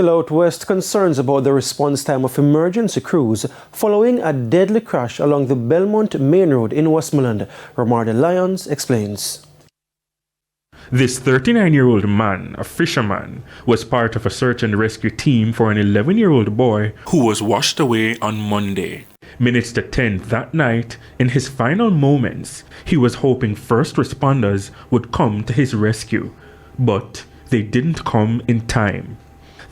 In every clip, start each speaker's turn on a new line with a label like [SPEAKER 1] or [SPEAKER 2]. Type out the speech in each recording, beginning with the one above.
[SPEAKER 1] Still out west, concerns about the response time of emergency crews following a deadly crash along the Belmont main road in Westmoreland. Romarda Lyons explains.
[SPEAKER 2] This 39-year-old man, a fisherman, was part of a search and rescue team for an 11-year-old boy who was washed away on Monday. Minutes to 10 that night, in his final moments, he was hoping first responders would come to his rescue, but they didn't come in time.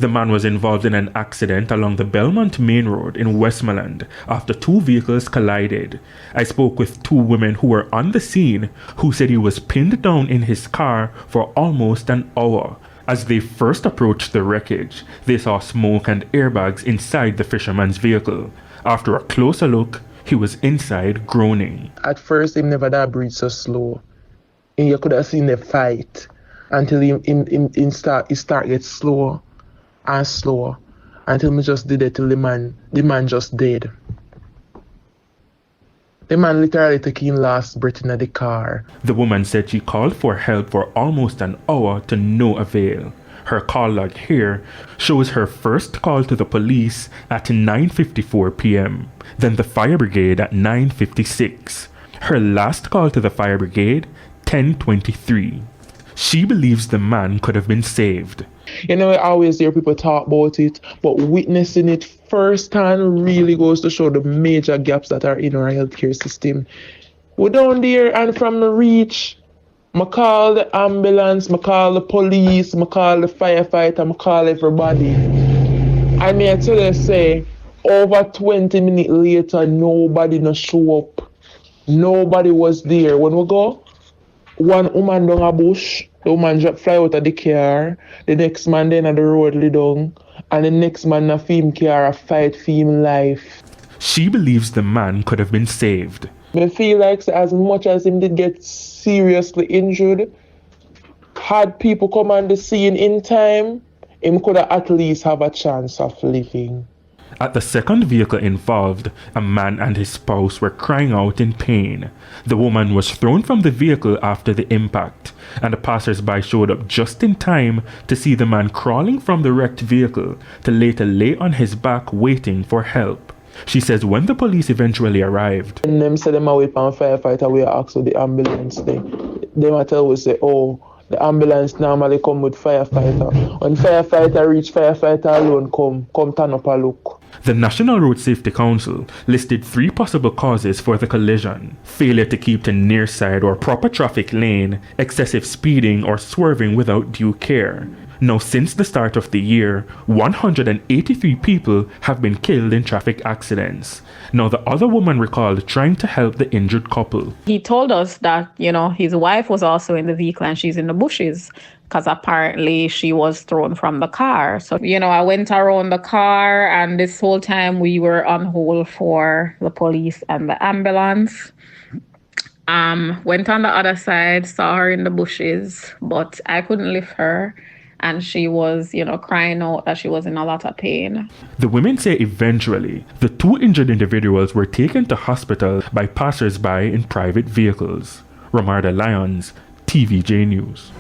[SPEAKER 2] The man was involved in an accident along the Belmont main road in Westmoreland after two vehicles collided. I spoke with two women who were on the scene who said he was pinned down in his car for almost an hour. As they first approached the wreckage, they saw smoke and airbags inside the fisherman's vehicle. After a closer look, he was inside groaning.
[SPEAKER 3] At first, he never that breathe so slow. And you could have seen the fight until he start get slower and slower until me just did it till the man just dead. The man literally took his last breath in the car.
[SPEAKER 2] The woman said she called for help for almost an hour to no avail. Her call log here shows her first call to the police at 9:54 p.m., then the fire brigade at 9:56. Her last call to the fire brigade, 10:23. She believes the man could have been saved.
[SPEAKER 3] You know, I always hear people talk about it, but witnessing it firsthand really goes to show the major gaps that are in our healthcare system. We're down there, and from the reach, I call the ambulance, I call the police, I call the firefighter, I call everybody. I may tell you, say, over 20 minutes later, nobody no show up. Nobody was there. When we go, one woman down a bush, the woman fly out of the car, the next man then at the road lay down, and the next man a film car a fight for him life.
[SPEAKER 2] She believes the man could have been saved.
[SPEAKER 3] I feel like as much as him did get seriously injured, had people come on the scene in time, him could at least have a chance of living.
[SPEAKER 2] At the second vehicle involved, a man and his spouse were crying out in pain. The woman was thrown from the vehicle after the impact, and the passers-by showed up just in time to see the man crawling from the wrecked vehicle to later lay on his back waiting for help. She says when the police eventually arrived,
[SPEAKER 3] and them say them away from firefighter, we asked for the ambulance thing. They might tell us say, oh, the ambulance normally come with firefighter. When firefighter reach, firefighter alone come turn up a look.
[SPEAKER 2] The National Road Safety Council listed 3 possible causes for the collision: failure to keep to near side or proper traffic lane, excessive speeding, or swerving without due care. Now, since the start of the year, 183 people have been killed in traffic accidents. Now, the other woman recalled trying to help the injured couple.
[SPEAKER 4] He told us that, his wife was also in the vehicle and she's in the bushes because apparently she was thrown from the car. So, I went around the car, and this whole time we were on hold for the police and the ambulance. Went on the other side, saw her in the bushes, but I couldn't lift her. And she was, crying out that she was in a lot of pain.
[SPEAKER 2] The women say eventually, the 2 injured individuals were taken to hospital by passers-by in private vehicles. Romarda Lyons, TVJ News.